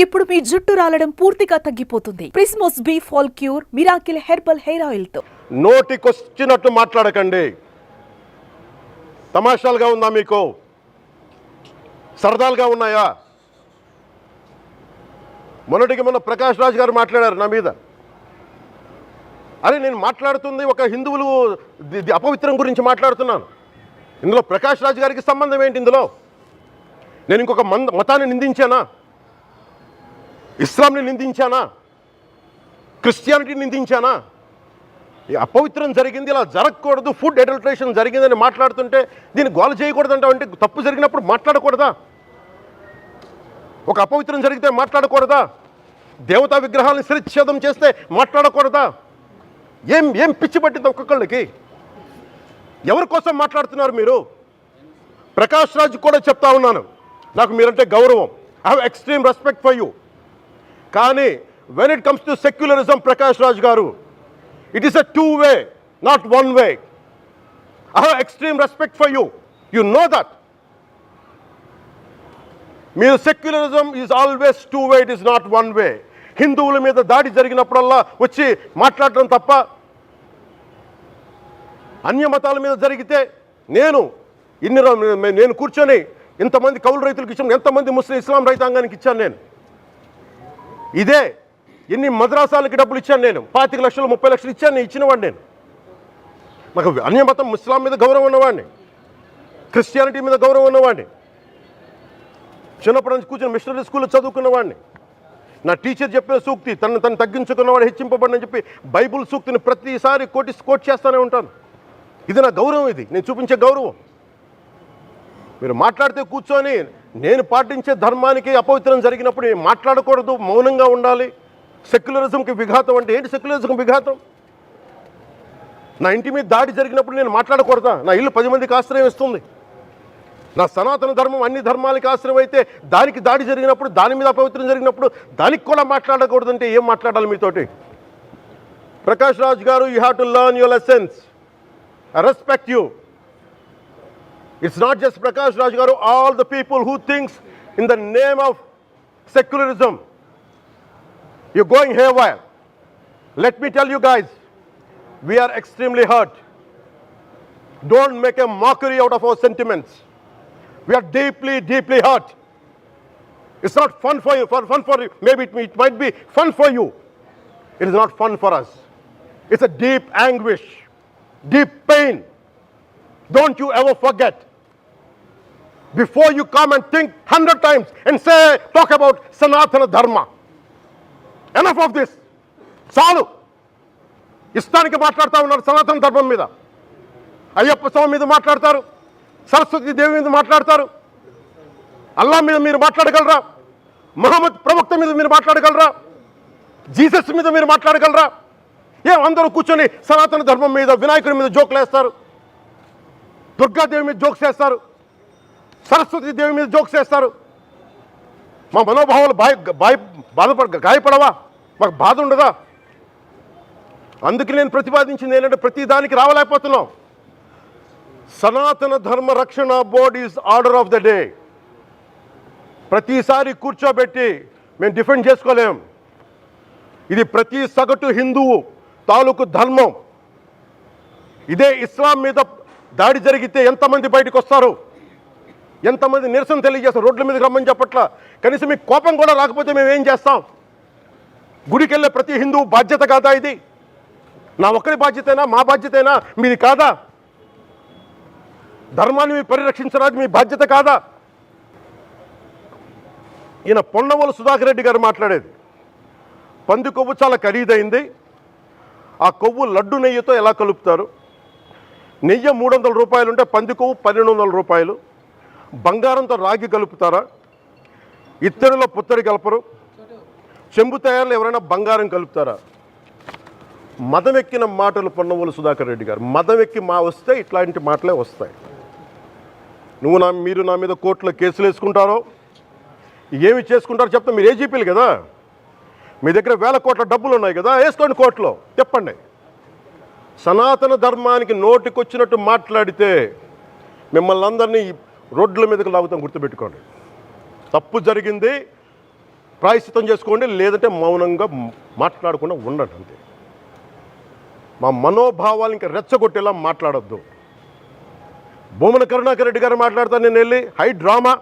ఇప్పుడు మీ జుట్టు రాలడం పూర్తిగా తగ్గిపోతుంది. ప్రిస్మోస్ బీ fall cure miracle herbal hair oil తో. నోటికొచ్చినట్టు మాట్లాడకండి. తమాషాలుగా ఉందా మీకు? సరదాలుగా ఉన్నాయా? మొన్నటికి మొన్న ప్రకాష్ రాజ్ గారు మాట్లాడారు నా మీద. అరే నేను మాట్లాడుతుంది ఒక హిందువులు అపవిత్రం గురించి మాట్లాడుతున్నాను. ఇందులో ప్రకాష్ రాజ్ గారికి సంబంధం ఏంటి? ఇందులో నేను ఇంకొక మతాన్ని నిందించానా? ఇస్లాంని నిందించానా? క్రిస్టియానిటీని నిందించానా? ఈ అపవిత్రం జరిగింది, ఇలా జరగకూడదు, ఫుడ్ అడల్ట్రేషన్ జరిగిందని మాట్లాడుతుంటే దీన్ని గోల చేయకూడదంటే అంటే తప్పు జరిగినప్పుడు మాట్లాడకూడదా? ఒక అపవిత్రం జరిగితే మాట్లాడకూడదా? దేవతా విగ్రహాలను శిరచ్ఛేదం చేస్తే మాట్లాడకూడదా? ఏం పిచ్చి పట్టింది ఒక్కొక్కళ్ళకి? ఎవరి కోసం మాట్లాడుతున్నారు మీరు? ప్రకాష్ రాజ్ కూడా చెప్తా ఉన్నాను, నాకు మీరంటే గౌరవం. I have extreme respect for you. కానీ when it comes to secularism, Prakash Raj garu, it is a two-way, not one way. I have extreme respect for you. You know that. Mere secularism is always two-way, it is not one way. హిందువుల మీద దాడి జరిగినప్పుడల్లా వచ్చి మాట్లాడటం తప్ప, అన్య మతాల మీద జరిగితే నేను కూర్చొని ఇంతమంది కౌలు రైతులకు ఇచ్చాను, ఎంతమంది ముస్లిం ఇస్లాం రైతాంగానికి ఇచ్చాను నేను. ఇదే ఎన్ని మద్రాసాలకి డబ్బులు ఇచ్చాను నేను, 25 లక్షలు 30 లక్షలు ఇచ్చాను, నేను ఇచ్చినవాడిని. నేను నాకు అన్యమతం ఇస్లాం మీద గౌరవం ఉన్నవాడిని, క్రిస్టియానిటీ మీద గౌరవం ఉన్నవాడిని, చిన్నప్పటి నుంచి కూర్చొని మిషనరీ స్కూల్లో చదువుకున్నవాడిని. నా టీచర్ చెప్పిన సూక్తి, తను తగ్గించుకున్నవాడు హెచ్చింపబడినని చెప్పి బైబుల్ సూక్తిని ప్రతిసారి కోట్ చేస్తూనే ఉంటాను. ఇది నా గౌరవం, ఇది నేను చూపించే గౌరవం. మీరు మాట్లాడితే కూర్చొని నేను పాటించే ధర్మానికి అపవిత్రం జరిగినప్పుడు మాట్లాడకూడదు, మౌనంగా ఉండాలి. సెక్యులరిజంకి విఘాతం అంటే ఏంటి? సెక్యులరిజంకి విఘాతం నా ఇంటి మీద దాడి జరిగినప్పుడు నేను మాట్లాడకూడదా? నా ఇల్లు 10 మందికి ఆశ్రయం ఇస్తుంది. నా సనాతన ధర్మం అన్ని ధర్మాలకి ఆశ్రయం అయితే దానికి దాడి జరిగినప్పుడు, దాని మీద అపవిత్రం జరిగినప్పుడు దానికి కూడా మాట్లాడకూడదంటే ఏం మాట్లాడాలి మీతోటి? Prakash Raj garu, you have to learn your lessons. I respect you. It's not just Prakash Raj garu, all the people who thinks in the name of secularism, you're going haywire. Let me tell you guys, we are extremely hurt. Don't make a mockery out of our sentiments. We are deeply, deeply hurt. It's not fun for you, for you. Maybe it might be fun for you. It is not fun for us. It's a deep anguish, deep pain. Don't you ever forget. Before you come and think 100 times and talk about Sanatana Dharma. Enough of this. చాలు. ఇష్టానికి మాట్లాడుతూ ఉన్నారు సనాతన ధర్మం మీద. అయ్యప్ప స్వామి మీద మాట్లాడతారు, సరస్వతి దేవి మీద మాట్లాడతారు, అల్లా మీద మీరు మాట్లాడగలరా? మహమ్మద్ ప్రవక్త మీద మీరు మాట్లాడగలరా? జీసస్ మీద మీరు మాట్లాడగలరా? అందరూ కూర్చొని సనాతన ధర్మం మీద, వినాయకుడి మీద జోకులు వేస్తారు, దుర్గాదేవి మీద జోక్స్ వేస్తారు, సరస్వతి దేవి మీద జోక్స్ వేస్తారు. మా మనోభావాలు గాయపడవా? మాకు బాధ ఉండదా? అందుకే నేను ప్రతిపాదించింది ఏంటంటే, ప్రతి దానికి రావలేకపోతున్నాం. సనాతన ధర్మ రక్షణ board is order of the day. ప్రతిసారి కూర్చోబెట్టి మేము డిఫెండ్ చేసుకోలేం. ఇది ప్రతి సగటు హిందువు తాలూకు ధర్మం. ఇదే ఇస్లాం మీద దాడి జరిగితే ఎంతమంది బయటకు వస్తారు, ఎంతమంది నిరసన తెలియజేస్తారు? రోడ్ల మీదకి రమ్మని చెప్పట్లా. కనీసం మీకు కోపం కూడా రాకపోతే మేము ఏం చేస్తాం? గుడికి వెళ్ళే ప్రతి హిందువు బాధ్యత కాదా ఇది? నా ఒక్కరి బాధ్యతైనా, మా బాధ్యతైనా, మీది కాదా? ధర్మాన్ని మీరు పరిరక్షించడానికి మీ బాధ్యత కాదా? ఈయన పొన్నవోలు సుధాకర్ రెడ్డి గారు మాట్లాడేది, పంది కొవ్వు చాలా ఖరీదైంది, ఆ కొవ్వు లడ్డు నెయ్యితో ఎలా కలుపుతారు? నెయ్యి 300 రూపాయలు ఉంటే పంది కొవ్వు 1200 రూపాయలు. బంగారంతో రాగి కలుపుతారా? ఇత్తడిలో పుత్తడి కలపరు. చెంబు తయారులో ఎవరైనా బంగారం కలుపుతారా? మదమెక్కిన మాటలు పొన్నవోలు సుధాకర్ రెడ్డి గారు. మదమెక్కి వస్తే ఇట్లాంటి మాటలే వస్తాయి. మీరు నా మీద కోర్టులో కేసులు వేసుకుంటారో ఏమి చేసుకుంటారో చెప్తా. మీరు ఏజీపీలు కదా, మీ దగ్గర 1000 కోట్ల డబ్బులు ఉన్నాయి కదా, వేసుకోండి కోర్టులో, చెప్పండి. సనాతన ధర్మానికి నోటికొచ్చినట్టు మాట్లాడితే మిమ్మల్ని అందరినీ రోడ్ల మీదకి లాగుతాం, గుర్తుపెట్టుకోండి. తప్పు జరిగింది, ప్రాయశ్చితం చేసుకోండి, లేదంటే మౌనంగా మాట్లాడకుండా ఉండండి అంతే. మా మనోభావాలు ఇంకా రెచ్చగొట్టేలా మాట్లాడొద్దు. భూమన కరుణాకర్ రెడ్డి గారు మాట్లాడతాను నేను వెళ్ళి హై డ్రామా,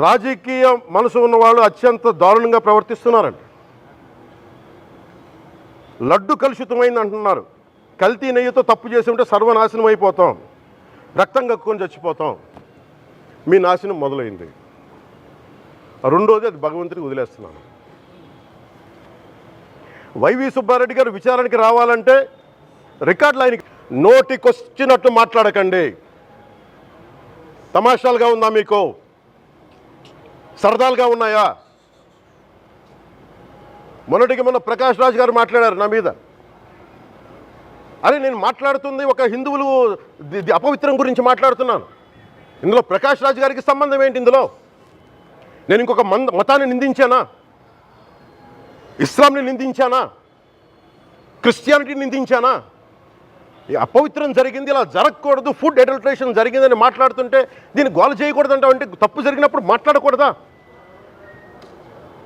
రాజకీయ మనసు ఉన్న వాళ్ళు అత్యంత దారుణంగా ప్రవర్తిస్తున్నారండి. లడ్డు కలుషితమైంది అంటున్నారు. కల్తీ నెయ్యితో తప్పు చేసి ఉంటే సర్వనాశనం అయిపోతాం, రక్తం కక్కుని చచ్చిపోతాం. మీ నాశనం మొదలైంది. రెండోది అది భగవంతుడికి వదిలేస్తున్నాను. వైవి సుబ్బారెడ్డి గారు విచారణకి రావాలంటే రికార్డులు ఆయనకి నోటికొచ్చినట్టు మాట్లాడకండి. తమాషాలుగా ఉందా మీకు? సరదాలుగా ఉన్నాయా? మొన్నటికి మొన్న ప్రకాష్ రాజ్ గారు మాట్లాడారు నా మీద. అరే నేను మాట్లాడుతుంది ఒక హిందువులు అపవిత్రం గురించి మాట్లాడుతున్నాను. ఇందులో ప్రకాష్ రాజ్ గారికి సంబంధం ఏంటి? ఇందులో నేను ఇంకొక మతాన్ని నిందించానా? ఇస్లాంని నిందించానా? క్రిస్టియానిటీని నిందించానా? ఈ అపవిత్రం జరిగింది, ఇలా జరగకూడదు, ఫుడ్ అడల్ట్రేషన్ జరిగిందని మాట్లాడుతుంటే దీన్ని గోల చేయకూడదంటే, అంటే తప్పు జరిగినప్పుడు మాట్లాడకూడదా?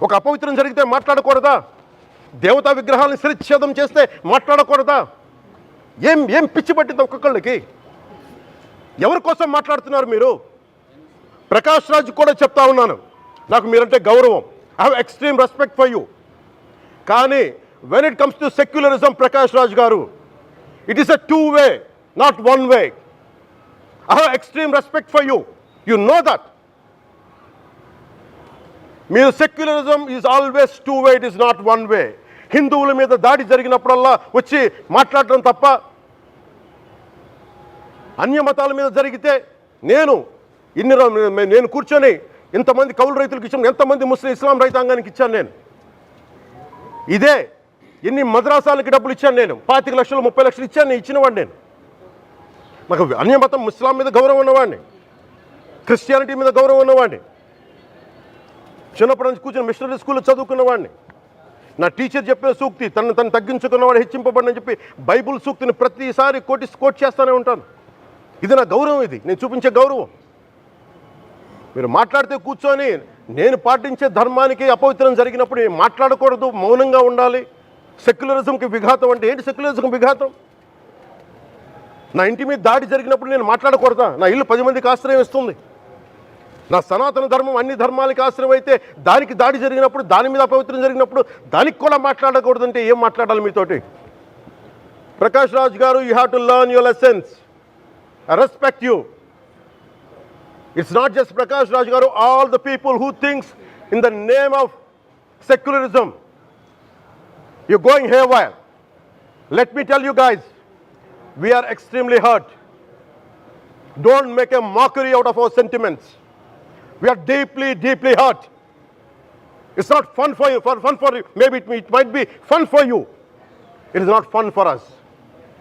ఒక అపవిత్రం జరిగితే మాట్లాడకూడదా? దేవతా విగ్రహాలను శిరచ్ఛేదం చేస్తే మాట్లాడకూడదా? ఏం పిచ్చి పట్టింది ఒక్కొక్కళ్ళకి? ఎవరి కోసం మాట్లాడుతున్నారు మీరు? ప్రకాష్ రాజ్ కూడా చెప్తా ఉన్నాను, నాకు మీరంటే గౌరవం. I have extreme respect for you. కానీ when it comes to secularism, Prakash Raj garu, it is a 2-way, not 1-way. I have extreme respect for you. You know that. మీరు secularism is always 2-way, it is not 1-way. హిందువుల మీద దాడి జరిగినప్పుడల్లా వచ్చి మాట్లాడటం తప్ప, అన్య మతాల మీద జరిగితే నేను కూర్చొని ఇంతమంది కౌలు రైతులకు ఇచ్చాను, ఎంతమంది ముస్లిం ఇస్లాం రైతాంగానికి ఇచ్చాను నేను. ఇదే ఎన్ని మద్రాసాలకి డబ్బులు ఇచ్చాను నేను, 25 లక్షలు 30 లక్షలు ఇచ్చాను, నేను ఇచ్చినవాడిని. నేను నాకు అన్యమతం ఇస్లాం మీద గౌరవం ఉన్నవాడిని, క్రిస్టియానిటీ మీద గౌరవం ఉన్నవాడిని. చిన్నప్పటి నుంచి కూర్చొని మిషనరీ స్కూల్లో చదువుకున్నవాడిని. నా టీచర్ చెప్పిన సూక్తి, తను తగ్గించుకున్నవాడు హెచ్చింపబడినని చెప్పి బైబుల్ సూక్తిని ప్రతిసారి కోట్ చేస్తూనే ఉంటాను. ఇది నా గౌరవం, ఇది నేను చూపించే గౌరవం. మీరు మాట్లాడితే కూర్చొని నేను పాటించే ధర్మానికి అపవిత్రం జరిగినప్పుడు మాట్లాడకూడదు, మౌనంగా ఉండాలి. సెక్యులరిజంకి విఘాతం అంటే ఏంటి? సెక్యులరిజంకి విఘాతం నా ఇంటి మీద దాడి జరిగినప్పుడు నేను మాట్లాడకూడదా? నా ఇల్లు 10 మందికి ఆశ్రయం ఇస్తుంది. నా సనాతన ధర్మం అన్ని ధర్మాలకి ఆశ్రయం అయితే దానికి దాడి జరిగినప్పుడు, దాని మీద అపవిత్రం జరిగినప్పుడు దానికి కూడా మాట్లాడకూడదంటే ఏం మాట్లాడాలి మీతోటి? Prakash Raj garu, you have to learn your lessons. I respect you. It's not just Prakash Raj Garu, all the people who thinks in the name of secularism, you're going haywire. Let me tell you guys, we are extremely hurt. Don't make a mockery out of our sentiments. We are deeply, deeply hurt. It's not fun for you, maybe it might be fun for you. It is not fun for us.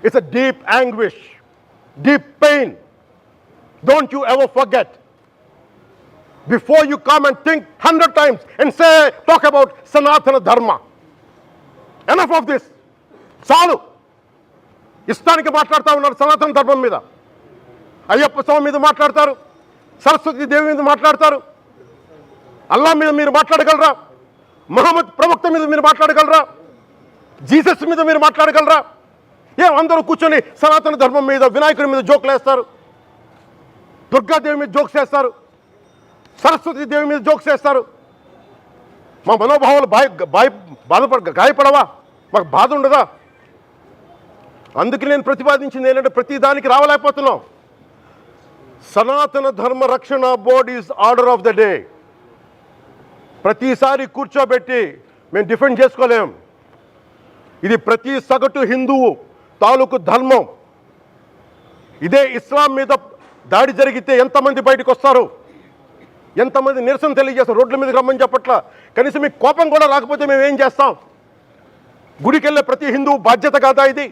It's a deep anguish, deep pain. Don't you ever forget. Before you come and think 100 times and talk about Sanatana Dharma. Enough of this. చాలు. ఇష్టానికి మాట్లాడుతూ ఉన్నారు సనాతన ధర్మం మీద. అయ్యప్ప స్వామి మీద మాట్లాడతారు, సరస్వతి దేవి మీద మాట్లాడతారు. అల్లా మీద మీరు మాట్లాడగలరా? మహమ్మద్ ప్రవక్త మీద మీరు మాట్లాడగలరా? జీసస్ మీద మీరు మాట్లాడగలరా? అందరూ కూర్చొని సనాతన ధర్మం మీద, వినాయకుడి మీద జోకులు వేస్తారు, దుర్గాదేవి మీద జోక్స్ వేస్తారు, సరస్వతి దేవి మీద జోక్స్ వేస్తారు. మా మనోభావాలు గాయపడవా? మాకు బాధ ఉండదా? అందుకే నేను ప్రతిపాదించింది ఏంటంటే, ప్రతి దానికి రావలేకపోతున్నాం. సనాతన ధర్మ రక్షణ board is order of the day. ప్రతిసారి కూర్చోబెట్టి మేము డిఫెండ్ చేసుకోలేం. ఇది ప్రతి సగటు హిందువు తాలూకు ధర్మం. ఇదే ఇస్లాం మీద దాడి జరిగితే ఎంతమంది బయటకు వస్తారు, ఎంతమంది నిరసన తెలియజేస్తారు, రోడ్ల మీదకి రమ్మని చెప్పట్ల. కనీసం మీకు కోపం కూడా రాకపోతే మేము ఏం చేస్తాం? గుడికి వెళ్ళే ప్రతి హిందువు బాధ్యత కాదా ఇది?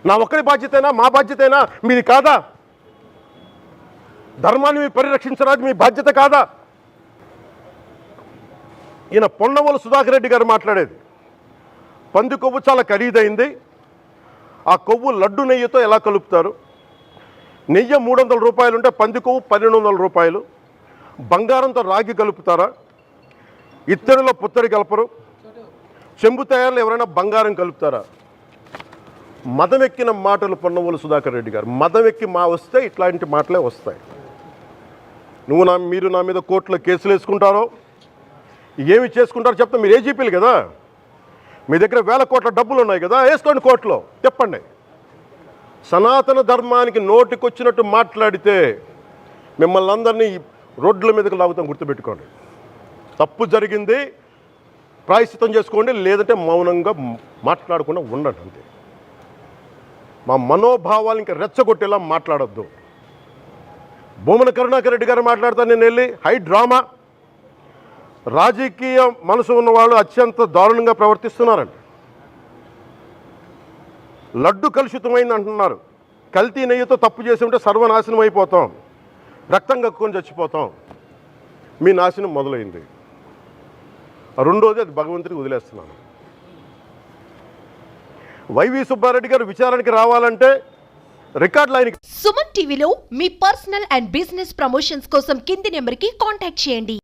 నా ఒక్కరి బాధ్యతైనా, మా బాధ్యతైనా మీది కాదా? ధర్మాన్ని పరిరక్షించరాదు మీ బాధ్యత కాదా? ఈయన పొన్నవోలు సుధాకర్ రెడ్డి గారు మాట్లాడేది, పంది కొవ్వు చాలా ఖరీదైంది, ఆ కొవ్వు లడ్డు నెయ్యితో ఎలా కలుపుతారు? నెయ్యి 300 రూపాయలు ఉంటే పంది కొవ్వు 1200 రూపాయలు. బంగారంతో రాగి కలుపుతారా? ఇత్తడిలో పుత్తడి కలపరు, చెంబు తయారులో ఎవరైనా బంగారం కలుపుతారా? మదం ఎక్కిన మాటలు పొన్నవోలు సుధాకర్ రెడ్డి గారు. మదం ఎక్కి వస్తే ఇట్లాంటి మాటలే వస్తాయి. మీరు నా మీద కోర్టులో కేసులు వేసుకుంటారో ఏమి చేసుకుంటారో చెప్తా. మీరు ఏజీపీలు కదా, మీ దగ్గర వేల కోట్ల డబ్బులు ఉన్నాయి కదా, వేసుకోండి కోర్టులో, చెప్పండి. సనాతన ధర్మానికి నోటికొచ్చినట్టు మాట్లాడితే మిమ్మల్ని అందరినీ రోడ్ల మీదకి లాగుతాం, గుర్తుపెట్టుకోండి. తప్పు జరిగింది, ప్రాయశ్చిత్తం చేసుకోండి, లేదంటే మౌనంగా మాట్లాడకుండా ఉండండి అంతే. మా మనోభావాలు ఇంకా రెచ్చగొట్టేలా మాట్లాడొద్దు. భూమన కరుణాకర్ రెడ్డి గారు మాట్లాడతాను నేను వెళ్ళి హై డ్రామా. రాజకీయ మనసు ఉన్న వాళ్ళు అత్యంత దారుణంగా ప్రవర్తిస్తున్నారండి. లడ్డు కలుషితమైంది అంటున్నారు. కల్తీ నెయ్యితో తప్పు చేసి ఉంటే సర్వనాశనం అయిపోతాం, రక్తం కక్కుని చచ్చిపోతాం. మీ నాశనం మొదలైంది. రెండోది అది భగవంతుడికి వదిలేస్తున్నాను. వైవి సుబ్బారెడ్డి గారు విచారణకి రావాలంటే రికార్డులు ఆయనకి. సుమన్ టీవీలో మీ పర్సనల్ అండ్ బిజినెస్ ప్రమోషన్స్ కోసం కింది నెంబర్కి కాంటాక్ట్ చేయండి.